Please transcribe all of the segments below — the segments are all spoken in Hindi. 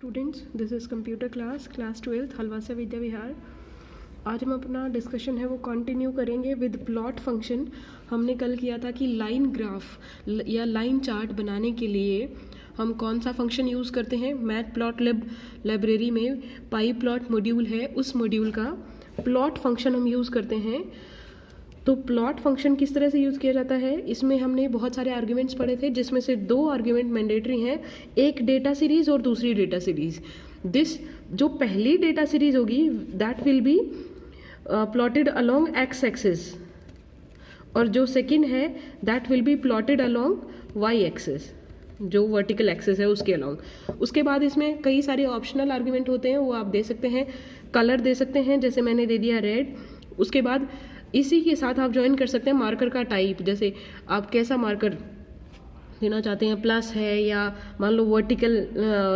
Students, this is computer class 12th हलवासा Vidya Vihar. आज हम अपना डिस्कशन है वो कंटिन्यू करेंगे विद प्लॉट फंक्शन। हमने कल किया था कि लाइन ग्राफ या लाइन चार्ट बनाने के लिए हम कौन सा फंक्शन यूज़ करते हैं। मैटप्लॉटलिब लाइब्रेरी में पाई प्लॉट मॉड्यूल है, उस मॉड्यूल का प्लॉट फंक्शन हम यूज़ करते हैं। तो प्लॉट फंक्शन किस तरह से यूज़ किया जाता है, इसमें हमने बहुत सारे आर्ग्यूमेंट्स पढ़े थे, जिसमें से दो आर्ग्यूमेंट मैंडेटरी हैं, एक डेटा सीरीज और दूसरी डेटा सीरीज। जो पहली डेटा सीरीज होगी that will be plotted along X axis, और जो सेकंड है that will be plotted along Y axis, जो वर्टिकल एक्सिस है उसके अलोंग। उसके बाद इसमें कई सारे ऑप्शनल आर्ग्यूमेंट होते हैं, वो आप दे सकते हैं। कलर दे सकते हैं, जैसे मैंने दे दिया रेड। उसके बाद इसी के साथ आप ज्वाइन कर सकते हैं मार्कर का टाइप, जैसे आप कैसा मार्कर देना चाहते हैं, प्लस है या मान लो वर्टिकल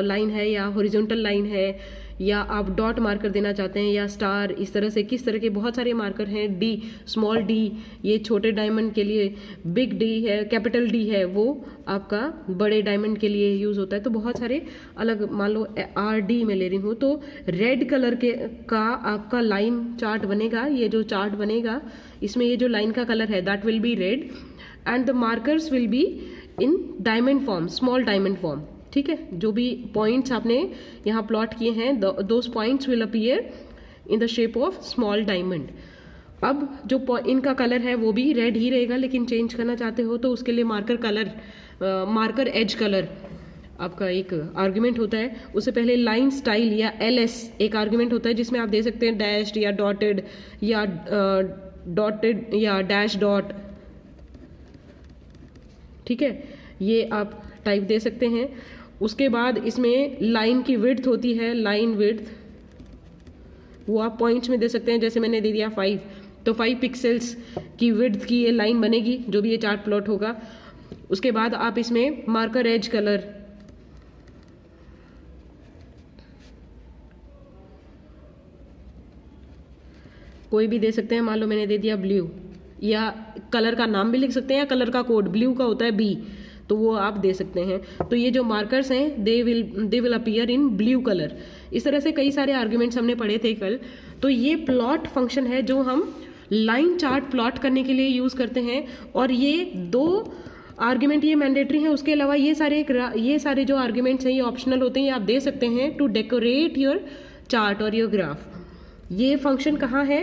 लाइन है या हॉरिजॉन्टल लाइन है, या आप डॉट मार्कर देना चाहते हैं या स्टार, इस तरह से किस तरह के बहुत सारे मार्कर हैं। डी, स्मॉल डी ये छोटे डायमंड के लिए, बिग डी है, कैपिटल डी है वो आपका बड़े डायमंड के लिए यूज़ होता है। तो बहुत सारे अलग, मान लो आर डी में ले रही हूँ, तो रेड कलर का आपका लाइन चार्ट बनेगा। ये जो चार्ट बनेगा इसमें ये जो लाइन का कलर है that will B red, and the markers will be in diamond form, small diamond form. ठीक है, जो भी पॉइंट्स आपने यहाँ प्लॉट किए हैं those points will appear in the shape of small diamond. अब जो इनका कलर है वो भी रेड ही रहेगा, लेकिन चेंज करना चाहते हो तो उसके लिए मार्कर एज कलर आपका एक आर्ग्यूमेंट होता है। उससे पहले लाइन स्टाइल या LS एक आर्ग्यूमेंट होता है, जिसमें आप दे सकते हैं डैश्ड या डॉटेड या डैश डॉट। ठीक है, ये आप टाइप दे सकते हैं। उसके बाद इसमें लाइन की विड्थ होती है, लाइन विड्थ वो आप पॉइंट्स में दे सकते हैं, जैसे मैंने दे दिया 5, तो 5 पिक्सेल्स की विड्थ की ये लाइन बनेगी जो भी ये चार्ट प्लॉट होगा। उसके बाद आप इसमें मार्कर एज कलर कोई भी दे सकते हैं, मान लो मैंने दे दिया ब्लू, या कलर का नाम भी लिख सकते हैं या कलर का कोड, ब्लू का होता है B, तो वो आप दे सकते हैं। तो ये जो मार्कर्स हैं they will appear in blue colour. इस तरह से कई सारे आर्ग्यूमेंट्स हमने पढ़े थे कल। तो ये प्लॉट फंक्शन है जो हम लाइन चार्ट प्लॉट करने के लिए यूज़ करते हैं, और ये दो आर्ग्यूमेंट ये मैंडेटरी हैं। उसके अलावा ये सारे जो आर्ग्यूमेंट्स हैं ये ऑप्शनल होते हैं, ये आप दे सकते हैं टू डेकोरेट योर चार्ट और योर ग्राफ। ये फंक्शन कहाँ है?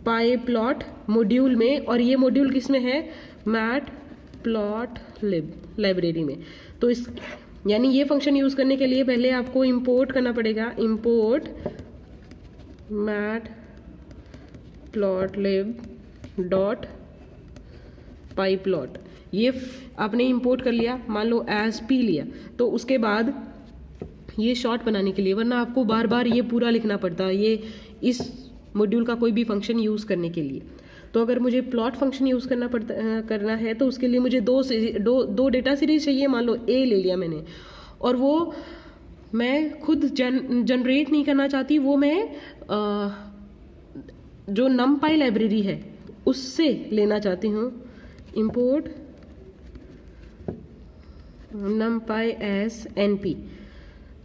पाई प्लॉट मॉड्यूल में, और ये मॉड्यूल किस में है? मैटप्लॉटलिब लाइब्रेरी में। तो यानी ये फंक्शन यूज़ करने के लिए पहले आपको इंपोर्ट करना पड़ेगा, इंपोर्ट मैटप्लॉटलिब डॉट पाई प्लॉट। ये आपने इंपोर्ट कर लिया, मान लो एज P लिया, तो उसके बाद ये शॉर्ट बनाने के लिए, वरना आपको बार बार ये पूरा लिखना पड़ता है ये इस मॉड्यूल का कोई भी फंक्शन यूज़ करने के लिए। तो अगर मुझे प्लॉट फंक्शन यूज़ करना है तो उसके लिए मुझे दो डेटा सीरीज चाहिए। मान लो A ले लिया मैंने, और वो मैं खुद जनरेट नहीं करना चाहती, वो मैं जो numpy लाइब्रेरी है उससे लेना चाहती हूँ। इंपोर्ट numpy एज NP,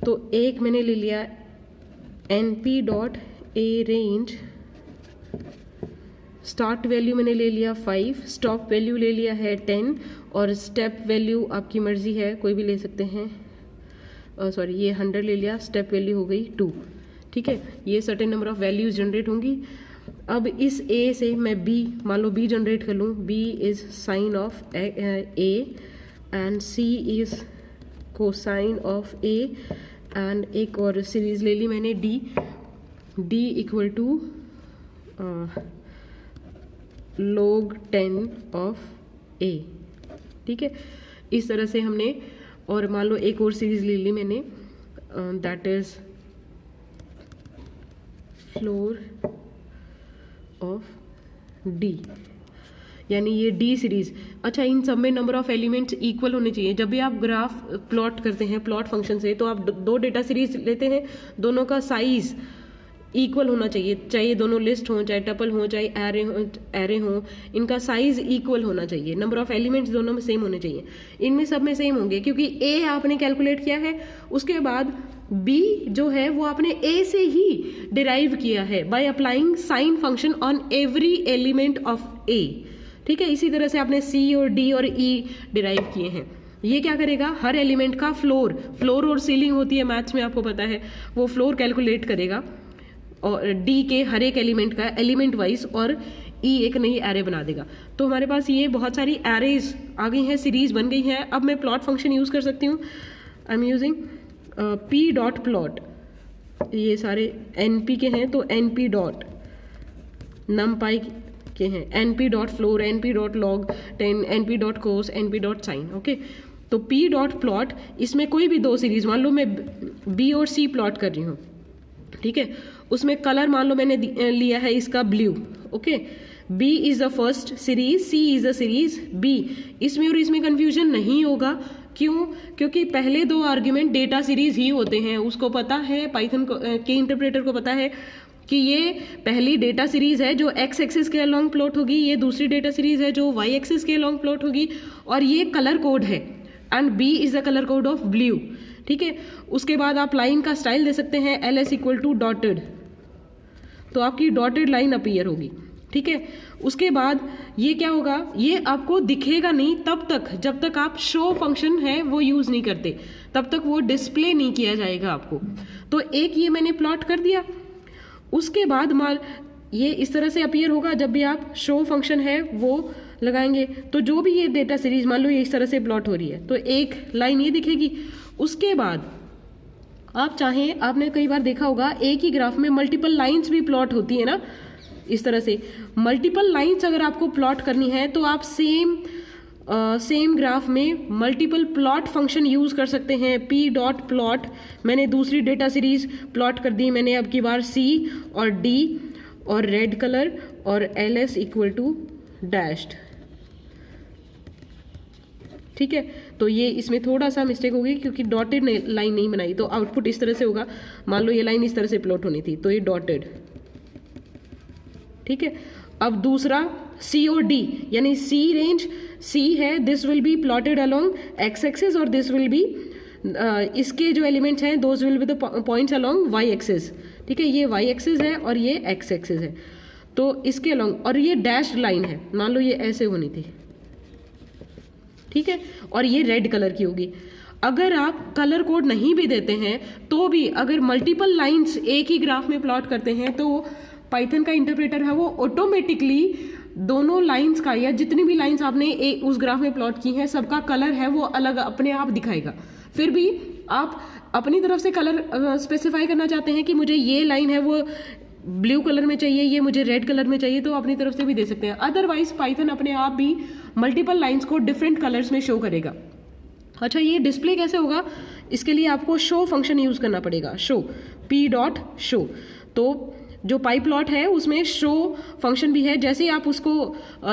तो एक मैंने ले लिया NP dot A range, start value मैंने ले लिया 5, स्टॉप वैल्यू ले लिया है 10, और स्टेप वैल्यू आपकी मर्जी है कोई भी ले सकते हैं। सॉरी, ये 100 ले लिया, स्टेप वैल्यू हो गई 2। ठीक है, ये certain number of values generate होंगी। अब इस A से मैं B, मान लो B जनरेट कर लूँ। B is sine of A and C is cosine of A, and एक और सीरीज ले ली मैंने D equal to log 10 of A। ठीक है, इस तरह से हमने, और मान लो एक और सीरीज ले ली मैंने, that is floor of D, यानी ये D सीरीज। अच्छा, इन सब में नंबर ऑफ एलिमेंट्स इक्वल होने चाहिए। जब भी आप ग्राफ प्लॉट करते हैं प्लॉट फंक्शन से, तो आप दो डेटा सीरीज लेते हैं, दोनों का साइज इक्वल होना चाहिए, चाहे दोनों लिस्ट हो, चाहे टपल हो, चाहे एरे हो, इनका साइज इक्वल होना चाहिए, नंबर ऑफ एलिमेंट्स दोनों में सेम होने चाहिए। इनमें सब में सेम होंगे क्योंकि ए आपने कैलकुलेट किया है, उसके बाद बी जो है वो आपने ए से ही डिराइव किया है by applying sine function on every element of A. ठीक है, इसी तरह से आपने सी और डी और ई डिराइव किए हैं। ये क्या करेगा, हर एलिमेंट का फ्लोर और सीलिंग होती है मैथ्स में, आपको पता है, वो फ्लोर कैलकुलेट करेगा और डी के हर एक एलिमेंट का एलिमेंट वाइज, और ई एक नई एरे बना देगा। तो हमारे पास ये बहुत सारी एरेज आ गई हैं, सीरीज बन गई हैं। अब मैं प्लॉट फंक्शन यूज कर सकती हूँ। I am using P dot plot, ये सारे एन पी के हैं तो N P dot numpy के हैं, N P dot floor, N P dot log 10, N P dot cos, N P dot sine. Okay, तो पी डॉट प्लॉट, इसमें कोई भी दो सीरीज, मान लो मैं बी और सी प्लॉट कर रही हूँ, ठीक है, उसमें कलर मान लो मैंने लिया है इसका blue. Okay, B is the first series, C is the series B. इसमें और इसमें कंफ्यूजन नहीं होगा, क्यों? क्योंकि पहले दो आर्ग्यूमेंट डेटा सीरीज ही होते हैं। उसको पता है, पाइथन के इंटरप्रेटर को पता है कि ये पहली डेटा सीरीज है जो एक्स एक्सिस के अलोंग प्लॉट होगी, ये दूसरी डेटा सीरीज है जो वाई एक्सिस के अलोंग प्लॉट होगी, और ये कलर कोड है, and B is the colour code of blue. ठीक है, उसके बाद आप लाइन का स्टाइल दे सकते हैं L S equal to dotted, तो आपकी डॉटेड लाइन अपीयर होगी। ठीक है, उसके बाद ये क्या होगा, ये आपको दिखेगा नहीं तब तक जब तक आप शो फंक्शन है वो यूज नहीं करते, तब तक वो डिस्प्ले नहीं किया जाएगा आपको। तो एक ये मैंने प्लॉट कर दिया, उसके बाद मान ये इस तरह से अपीयर होगा जब भी आप शो फंक्शन है वो लगाएंगे। तो जो भी ये डेटा सीरीज मान लो ये इस तरह से प्लॉट हो रही है, तो एक लाइन ये दिखेगी। उसके बाद आप चाहें, आपने कई बार देखा होगा एक ही ग्राफ में मल्टीपल लाइंस भी प्लॉट होती है ना, इस तरह से मल्टीपल लाइंस अगर आपको प्लॉट करनी है तो आप सेम ग्राफ में मल्टीपल प्लॉट फंक्शन यूज कर सकते हैं। पी डॉट प्लॉट, मैंने दूसरी डेटा सीरीज प्लॉट कर दी, मैंने अब की बार सी और डी और रेड कलर और L S equal to dashed. ठीक है, तो ये इसमें थोड़ा सा मिस्टेक होगी क्योंकि डॉटेड लाइन नहीं बनाई, तो आउटपुट इस तरह से होगा। मान लो ये लाइन इस तरह से प्लॉट होनी थी, तो ये डॉटेड। ठीक है, अब दूसरा सी और डी, यानी सी रेंज, सी है, this will be plotted along X axis, और दिस विल बी इसके जो एलिमेंट्स हैं those will be the points along Y axis. ठीक है, ये वाई एक्सिस है और ये एक्स एक्सिस है, तो इसके अलोंग, और ये डैश लाइन है, मान लो ये ऐसे होनी थी। ठीक है, और ये रेड कलर की होगी। अगर आप कलर कोड नहीं भी देते हैं तो भी अगर मल्टीपल लाइंस एक ही ग्राफ में प्लॉट करते हैं तो पाइथन का इंटरप्रेटर है वो ऑटोमेटिकली दोनों लाइंस का, या जितनी भी लाइंस आपने उस ग्राफ में प्लॉट की हैं, सबका कलर है वो अलग अपने आप दिखाएगा। फिर भी आप अपनी तरफ से कलर स्पेसिफाई करना चाहते हैं कि मुझे ये लाइन है वो ब्लू कलर में चाहिए, ये मुझे रेड कलर में चाहिए, तो अपनी तरफ से भी दे सकते हैं। अदरवाइज पाइथन अपने आप भी मल्टीपल लाइंस को डिफरेंट कलर्स में शो करेगा। अच्छा, ये डिस्प्ले कैसे होगा, इसके लिए आपको शो फंक्शन यूज करना पड़ेगा, शो, पी डॉट शो। तो जो पाई प्लॉट है उसमें शो फंक्शन भी है, जैसे ही आप उसको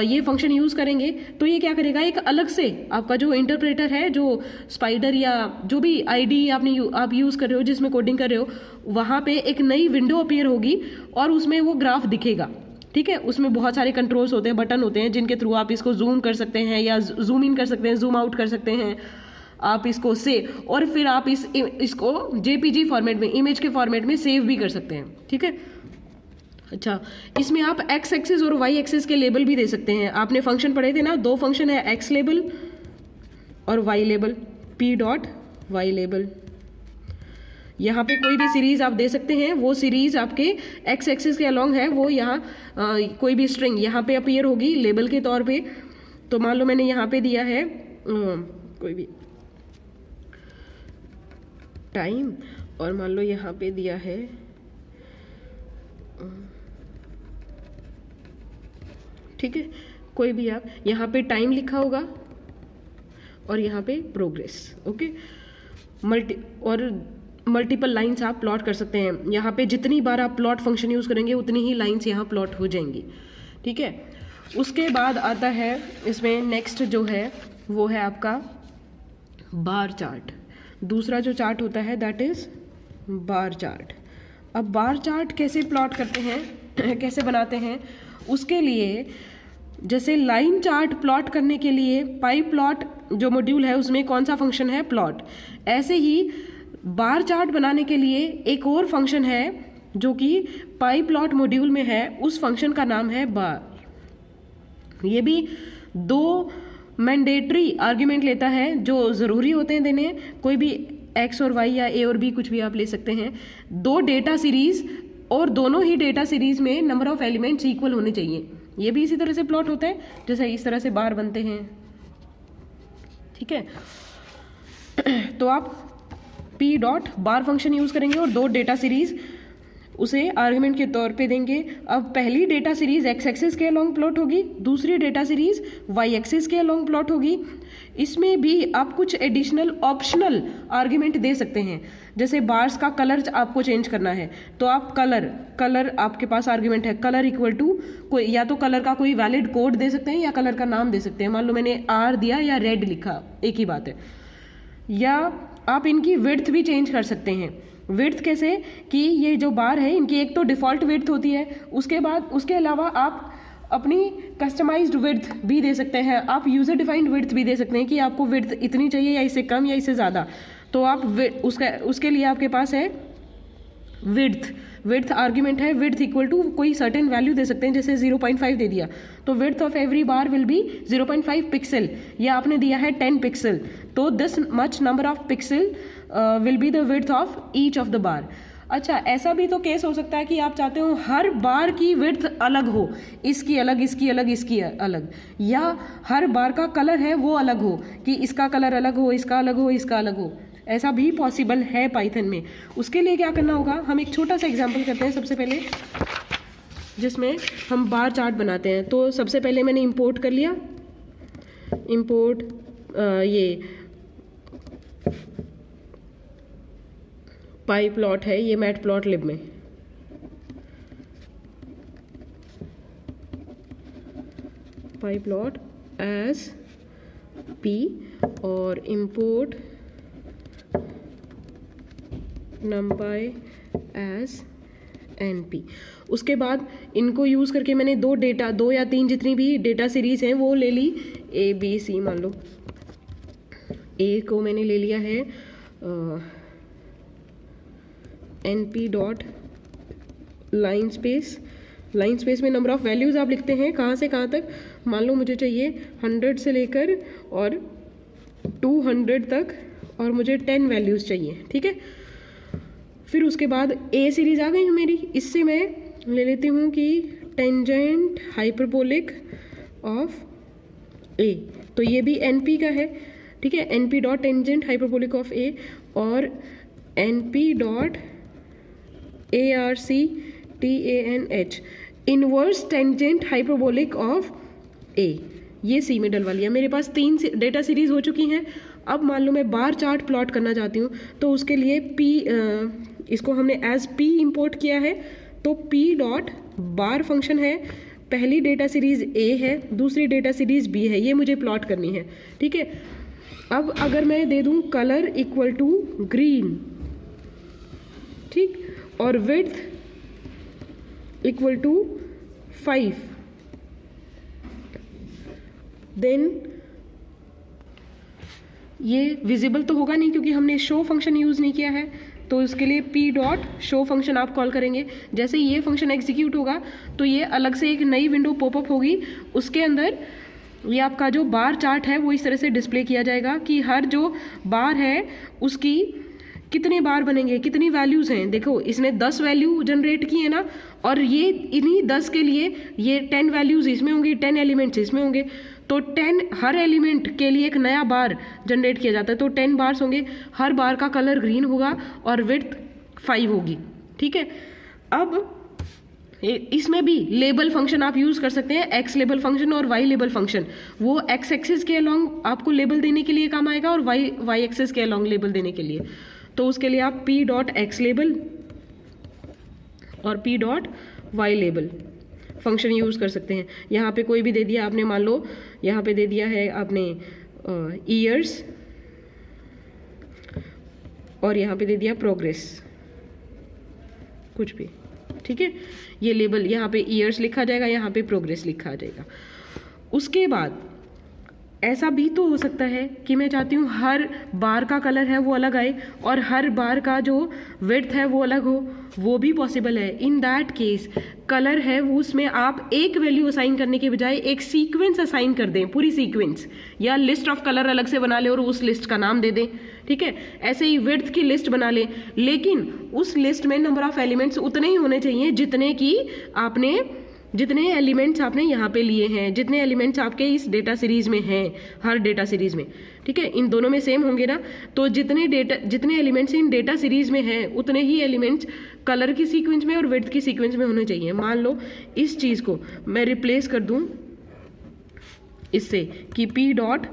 ये फंक्शन यूज करेंगे तो ये क्या करेगा, एक अलग से आपका जो इंटरप्रेटर है, जो स्पाइडर या जो भी आईडी आप यूज कर रहे हो, जिसमें कोडिंग कर रहे हो, वहां पे एक नई विंडो अपीयर होगी और उसमें वो ग्राफ दिखेगा। ठीक है, उसमें बहुत सारे कंट्रोल्स होते हैं, बटन होते हैं, जिनके थ्रू आप इसको जूम कर सकते हैं या जूम इन कर सकते हैं, जूम आउट कर सकते हैं, आप इसको सेव, और फिर आप इसको जेपीजी फॉर्मेट में, इमेज के फॉर्मेट में सेव भी कर सकते हैं। ठीक है, अच्छा, इसमें आप एक्स एक्सिस और वाई एक्सिस के लेबल भी दे सकते हैं। आपने फंक्शन पढ़े थे ना, दो फंक्शन है, एक्स लेबल और Y label, P dot Y label. यहाँ पे कोई भी सीरीज आप दे सकते हैं, वो सीरीज आपके एक्स एक्सिस के अलोंग है, वो यहाँ कोई भी स्ट्रिंग यहाँ पे अपीयर होगी लेबल के तौर पे। तो मान लो मैंने यहाँ पे दिया है कोई भी टाइम, और मान लो यहाँ पे दिया है ठीक है, कोई भी आप यहाँ पे टाइम लिखा होगा और यहाँ पे प्रोग्रेस। ओके, मल्टीपल लाइंस आप प्लॉट कर सकते हैं। यहाँ पे जितनी बार आप प्लॉट फंक्शन यूज करेंगे उतनी ही लाइंस यहाँ प्लॉट हो जाएंगी। ठीक है, उसके बाद आता है इसमें नेक्स्ट जो है वो है आपका बार चार्ट। दूसरा जो चार्ट होता है दैट इज बार चार्ट। अब बार चार्ट कैसे प्लॉट करते हैं कैसे बनाते हैं, उसके लिए जैसे लाइन चार्ट प्लॉट करने के लिए पाई प्लॉट जो मॉड्यूल है उसमें कौन सा फंक्शन है, प्लॉट, ऐसे ही बार चार्ट बनाने के लिए एक और फंक्शन है जो कि पाई प्लॉट मॉड्यूल में है, उस फंक्शन का नाम है बार। ये भी दो मैंडेटरी आर्ग्यूमेंट लेता है जो ज़रूरी होते हैं देने, कोई भी एक्स और वाई या ए और बी कुछ भी आप ले सकते हैं, दो डेटा सीरीज और दोनों ही डेटा सीरीज में नंबर ऑफ एलिमेंट्स इक्वल होने चाहिए। ये भी इसी तरह से प्लॉट होता है जैसे इस तरह से बार बनते हैं, ठीक है। तो आप पी डॉट बार फंक्शन यूज़ करेंगे और दो डेटा सीरीज उसे आर्गुमेंट के तौर पे देंगे। अब पहली डेटा सीरीज एक्स एक्सिस के अलॉन्ग प्लॉट होगी, दूसरी डेटा सीरीज वाई एक्सिस के अलॉन्ग प्लॉट होगी। इसमें भी आप कुछ एडिशनल ऑप्शनल आर्गुमेंट दे सकते हैं, जैसे बार्स का कलर आपको चेंज करना है तो आप कलर आपके पास आर्गुमेंट है, कलर इक्वल टू कोई, या तो कलर का कोई वैलिड कोड दे सकते हैं या कलर का नाम दे सकते हैं। मान लो मैंने आर दिया या रेड लिखा, एक ही बात है। या आप इनकी विड्थ भी चेंज कर सकते हैं। विड्थ कैसे कि ये जो बार है इनकी एक तो डिफ़ॉल्ट विड्थ होती है, उसके बाद उसके अलावा आप अपनी कस्टमाइज्ड विड्थ भी दे सकते हैं, आप यूज़र डिफाइंड विड्थ भी दे सकते हैं कि आपको विड्थ इतनी चाहिए या इससे कम या इससे ज़्यादा। तो आप उसके लिए आपके पास है विड्थ आर्ग्यूमेंट है, विड्थ इक्वल टू कोई सर्टेन वैल्यू दे सकते हैं, जैसे 0.5 दे दिया तो width of every bar will be 0.5 pixel, या आपने दिया है 10 पिक्सल तो this much number of pixel will be the width of each of the bar. अच्छा, ऐसा भी तो केस हो सकता है कि आप चाहते हो हर बार की विड्थ अलग हो, इसकी अलग, इसकी अलग, इसकी अलग, या हर बार का कलर है वो अलग हो कि इसका कलर अलग हो, इसका अलग हो, इसका अलग हो। ऐसा भी पॉसिबल है पाइथन में। उसके लिए क्या करना होगा, हम एक छोटा सा एग्जांपल करते हैं सबसे पहले, जिसमें हम बार चार्ट बनाते हैं। तो सबसे पहले मैंने इंपोर्ट कर लिया, इंपोर्ट ये पाई प्लॉट है, ये मैट प्लॉट लिब में, पाई प्लॉट एज पी और इंपोर्ट numpy एज np। उसके बाद इनको यूज़ करके मैंने दो या तीन जितनी भी डेटा सीरीज हैं वो ले ली, ए बी सी। मान लो ए को मैंने ले लिया है np डॉट लाइन स्पेस में नंबर ऑफ वैल्यूज़ आप लिखते हैं कहाँ से कहाँ तक। मान लो मुझे चाहिए 100 से लेकर और 200 तक और मुझे 10 वैल्यूज़ चाहिए, ठीक है। फिर उसके बाद ए सीरीज आ गई है मेरी, इससे मैं ले लेती हूँ कि टेंजेंट हाइपरबोलिक ऑफ ए, तो ये भी एनपी का है, ठीक है। NP dot tangent hyperbolic of A और NP dot ARCTANH inverse tangent hyperbolic of A, ये सी में डलवा लिया। मेरे पास 3 डेटा सीरीज हो चुकी हैं। अब मान लो मैं बार चार्ट प्लॉट करना चाहती हूँ तो उसके लिए इसको हमने एज पी इंपोर्ट किया है, तो पी डॉट बार फंक्शन है, पहली डेटा सीरीज ए है, दूसरी डेटा सीरीज बी है, ये मुझे प्लॉट करनी है, ठीक है। अब अगर मैं दे दूँ कलर इक्वल टू ग्रीन, ठीक, और विड्थ इक्वल टू 5, देन ये विजिबल तो होगा नहीं क्योंकि हमने शो फंक्शन यूज़ नहीं किया है, तो इसके लिए पी डॉट शो फंक्शन आप कॉल करेंगे। जैसे ये फंक्शन एग्जीक्यूट होगा तो ये अलग से एक नई विंडो पॉपअप होगी, उसके अंदर ये आपका जो बार चार्ट है वो इस तरह से डिस्प्ले किया जाएगा कि हर जो बार है उसकी कितने बार बनेंगे, कितनी वैल्यूज़ हैं। देखो इसने 10 वैल्यू जनरेट की है ना, और ये इन्हीं 10 के लिए ये 10 वैल्यूज़ इसमें होंगी, 10 एलिमेंट्स इसमें होंगे, तो 10 हर एलिमेंट के लिए एक नया बार जनरेट किया जाता है, तो 10 बार्स होंगे, हर बार का कलर ग्रीन होगा और विड्थ 5 होगी, ठीक है। अब इसमें भी लेबल फंक्शन आप यूज़ कर सकते हैं, एक्स लेबल फंक्शन और वाई लेबल फंक्शन। वो एक्स एक्सिस के अलॉन्ग आपको लेबल देने के लिए काम आएगा और वाई एक्सिस के अलॉन्ग लेबल देने के लिए। तो उसके लिए आप पी डॉट एक्स लेबल और P dot Y label function use कर सकते हैं। यहाँ पे कोई भी दे दिया आपने, मान लो यहाँ पे दे दिया है आपने ईयर्स और यहाँ पे दे दिया प्रोग्रेस, कुछ भी, ठीक है। ये लेबल यहाँ पे ईयर्स लिखा जाएगा, यहाँ पे प्रोग्रेस लिखा जाएगा। उसके बाद ऐसा भी तो हो सकता है कि मैं चाहती हूँ हर बार का कलर है वो अलग आए और हर बार का जो विड्थ है वो अलग हो, वो भी पॉसिबल है। इन दैट केस कलर है वो उसमें आप एक वैल्यू असाइन करने के बजाय एक सीक्वेंस असाइन कर दें, पूरी सीक्वेंस, या लिस्ट ऑफ कलर अलग से बना ले और उस लिस्ट का नाम दे दें, ठीक है। ऐसे ही विड्थ की लिस्ट बना ले, लेकिन उस लिस्ट में नंबर ऑफ एलिमेंट्स उतने ही होने चाहिए जितने एलिमेंट्स आपने यहाँ पे लिए हैं, जितने एलिमेंट्स आपके इस डेटा सीरीज में हैं, हर डेटा सीरीज में, ठीक है। इन दोनों में सेम होंगे ना, तो जितने एलिमेंट्स इन डेटा सीरीज में हैं उतने ही एलिमेंट्स कलर की सीक्वेंस में और विड्थ की सीक्वेंस में होने चाहिए। मान लो इस चीज़ को मैं रिप्लेस कर दूँ इससे कि P dot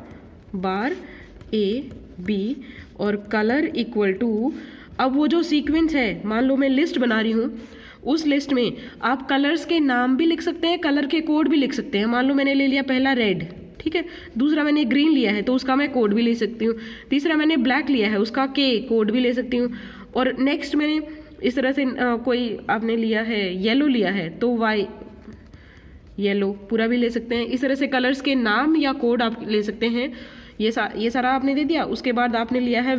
bar A B और कलर इक्वल टू, अब वो जो सीक्वेंस है, मान लो मैं लिस्ट बना रही हूँ, उस लिस्ट में आप कलर्स के नाम भी लिख सकते हैं, कलर के कोड भी लिख सकते हैं। मान लो मैंने ले लिया पहला रेड, ठीक है, दूसरा मैंने ग्रीन लिया है तो उसका मैं कोड भी ले सकती हूँ, तीसरा मैंने ब्लैक लिया है उसका के कोड भी ले सकती हूँ, और नेक्स्ट मैंने इस तरह से कोई आपने लिया है येलो लिया है तो वाई येलो पूरा भी ले सकते हैं। इस तरह से कलर्स के नाम या कोड आप ले सकते हैं। ये सारा आपने दे दिया। उसके बाद आपने लिया है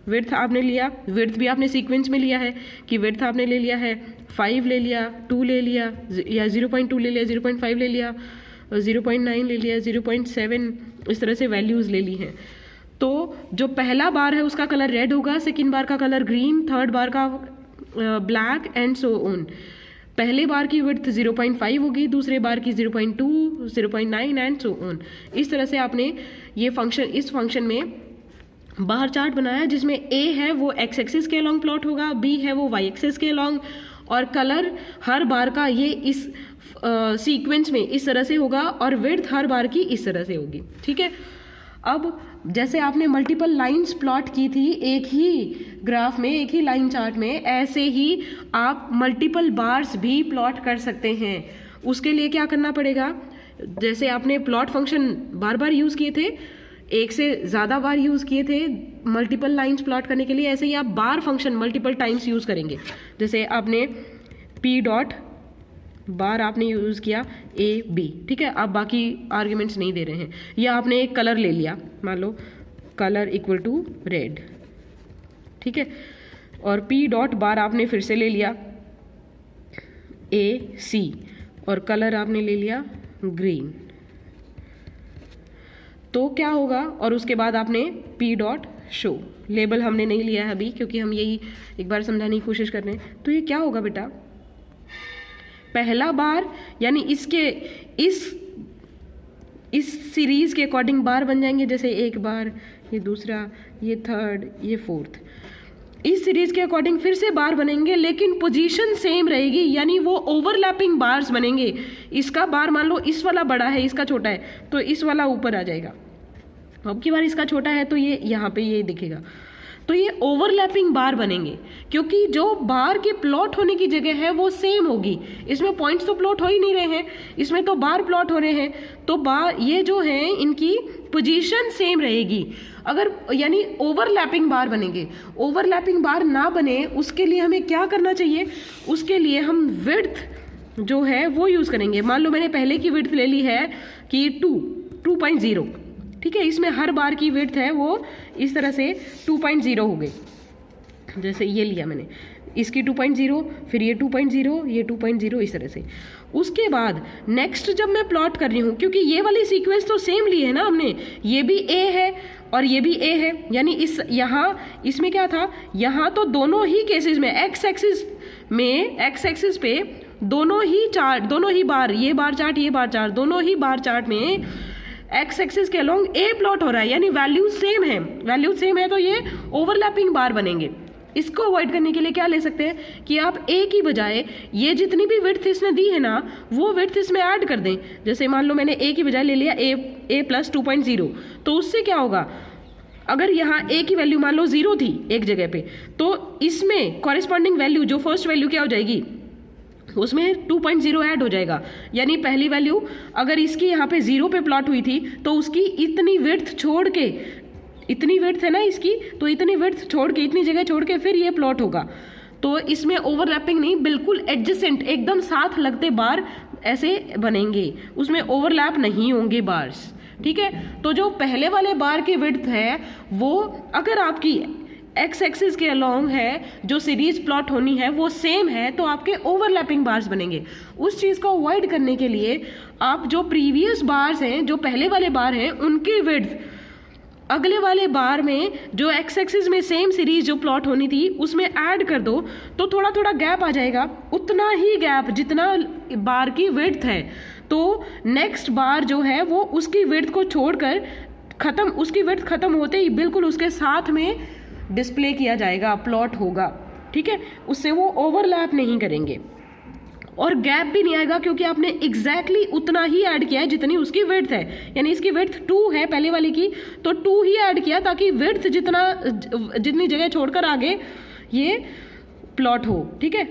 विड्थ आपने लिया, विड्थ भी आपने सीक्वेंस में लिया है कि विड्थ आपने ले लिया है 5 ले लिया, 2 ले लिया, या 0.2 ले लिया, 0.5 ले लिया, 0.9 ले लिया, 0.7, इस तरह से वैल्यूज़ ले ली हैं। तो जो पहला बार है उसका कलर रेड होगा, सेकेंड बार का कलर ग्रीन, थर्ड बार का ब्लैक एंड सो ऑन। पहले बार की विड्थ 0.5 होगी, दूसरे बार की 0.2, 0.9 एंड सो ऑन। इस तरह से आपने ये फंक्शन, इस फंक्शन में बार चार्ट बनाया जिसमें ए है वो एक्स एक्सिस के अलॉन्ग प्लॉट होगा, बी है वो वाई एक्सिस के अलॉन्ग, और कलर हर बार का ये इस सीक्वेंस में इस तरह से होगा और विड्थ हर बार की इस तरह से होगी, ठीक है। अब जैसे आपने मल्टीपल लाइंस प्लॉट की थी एक ही ग्राफ में, एक ही लाइन चार्ट में, ऐसे ही आप मल्टीपल बार्स भी प्लॉट कर सकते हैं। उसके लिए क्या करना पड़ेगा, जैसे आपने प्लॉट फंक्शन बार बार यूज़ किए थे, एक से ज़्यादा बार यूज़ किए थे मल्टीपल लाइंस प्लॉट करने के लिए, ऐसे ही आप बार फंक्शन मल्टीपल टाइम्स यूज़ करेंगे। जैसे आपने पी डॉट बार आपने यूज़ किया ए बी, ठीक है, आप बाकी आर्ग्यूमेंट्स नहीं दे रहे हैं। या आपने एक कलर ले लिया, मान लो कलर इक्वल टू रेड, ठीक है, और पी डॉट बार आपने फिर से ले लिया ए सी और कलर आपने ले लिया ग्रीन, तो क्या होगा, और उसके बाद आपने पी डॉट शो, लेबल हमने नहीं लिया है अभी क्योंकि हम यही एक बार समझाने की कोशिश कर रहे हैं। तो ये क्या होगा बेटा, पहला बार यानी इसके इस सीरीज के अकॉर्डिंग बार बन जाएंगे, जैसे एक बार, ये दूसरा, ये थर्ड, ये फोर्थ, इस सीरीज के अकॉर्डिंग फिर से बार बनेंगे, लेकिन पोजीशन सेम रहेगी, यानी वो ओवरलैपिंग बार्स बनेंगे। इसका बार मान लो इस वाला बड़ा है, इसका छोटा है, तो इस वाला ऊपर आ जाएगा। अब की बार इसका छोटा है तो ये यहाँ पे ये दिखेगा, तो ये ओवरलैपिंग बार बनेंगे क्योंकि जो बार के प्लॉट होने की जगह है वो सेम होगी। इसमें पॉइंट्स तो प्लॉट हो ही नहीं रहे हैं, इसमें तो बार प्लॉट हो रहे हैं, तो बार ये जो है इनकी पोजीशन सेम रहेगी। अगर यानी ओवरलैपिंग बार बनेंगे, ओवरलैपिंग बार ना बने उसके लिए हमें क्या करना चाहिए, उसके लिए हम विड्थ जो है वो यूज़ करेंगे। मान लो मैंने पहले की विड्थ ले ली है कि 2.0, ठीक है, इसमें हर बार की विड्थ है वो इस तरह से 2.0 हो गई। जैसे ये लिया मैंने, इसकी 2.0, फिर ये 2.0, ये 2.0, इस तरह से। उसके बाद नेक्स्ट जब मैं प्लॉट कर रही हूँ, क्योंकि ये वाली सीक्वेंस तो सेम ली है ना हमने, ये भी ए है और ये भी ए है, यानी इस यहाँ इसमें क्या था, यहाँ तो दोनों ही केसेस में एक्स एक्सिस पे दोनों ही बार, ये बार चार्ट, ये बार चार्ट, दोनों ही बार चार्ट में एक्स एक्सिस के अलोंग ए प्लॉट हो रहा है, यानी वैल्यूज सेम है, तो ये ओवरलैपिंग बार बनेंगे। इसको अवॉइड करने के लिए क्या ले सकते हैं कि आप ए की बजाय ये जितनी भी विड्थ इसने दी है ना वो विड्थ इसमें ऐड कर दें। जैसे मान लो मैंने ए की बजाय ले लिया ए प्लस 2.0, तो उससे क्या होगा, अगर यहाँ ए की वैल्यू मान लो 0 थी एक जगह पे, तो इसमें कॉरेस्पॉन्डिंग वैल्यू जो फर्स्ट वैल्यू क्या हो जाएगी, उसमें 2.0 ऐड हो जाएगा। यानी पहली वैल्यू अगर इसकी यहाँ पे 0 पे प्लॉट हुई थी तो उसकी इतनी विड्थ छोड़ के, इतनी विड्थ है ना इसकी, तो इतनी विड्थ छोड़ के, इतनी जगह छोड़ के फिर ये प्लॉट होगा। तो इसमें ओवरलैपिंग नहीं, बिल्कुल एडजेसेंट, एकदम साथ लगते बार ऐसे बनेंगे, उसमें ओवरलैप नहीं होंगे बार्स, ठीक है। तो जो पहले वाले बार की विड्थ है वो अगर आपकी एक्स एक्सिस के अलोंग है, जो सीरीज प्लॉट होनी है वो सेम है, तो आपके ओवरलैपिंग बार्स बनेंगे। उस चीज़ को अवॉइड करने के लिए आप जो प्रीवियस बार्स हैं, जो पहले वाले बार हैं, उनकी विड्थ अगले वाले बार में जो एक्स एक्सिस में सेम सीरीज जो प्लॉट होनी थी उसमें ऐड कर दो, तो थोड़ा थोड़ा गैप आ जाएगा, उतना ही गैप जितना बार की विड्थ है। तो नेक्स्ट बार जो है वो उसकी विड्थ को छोड़कर खत्म, उसकी विड्थ खत्म होते ही बिल्कुल उसके साथ में डिस्प्ले किया जाएगा, प्लॉट होगा, ठीक है। उससे वो ओवरलैप नहीं करेंगे और गैप भी नहीं आएगा, क्योंकि आपने एग्जैक्टली उतना ही ऐड किया है जितनी उसकी विड्थ है। यानी इसकी विड्थ 2 है पहले वाली की, तो 2 ही ऐड किया ताकि विड्थ जितनी जगह छोड़कर आगे ये प्लॉट हो, ठीक है।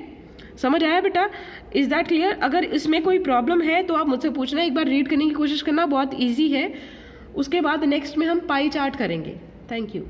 समझ आया बेटा? Is that clear? अगर इसमें कोई प्रॉब्लम है तो आप मुझसे पूछना, एक बार रीड करने की कोशिश करना, बहुत ईजी है। उसके बाद नेक्स्ट में हम पाई चार्ट करेंगे। Thank you.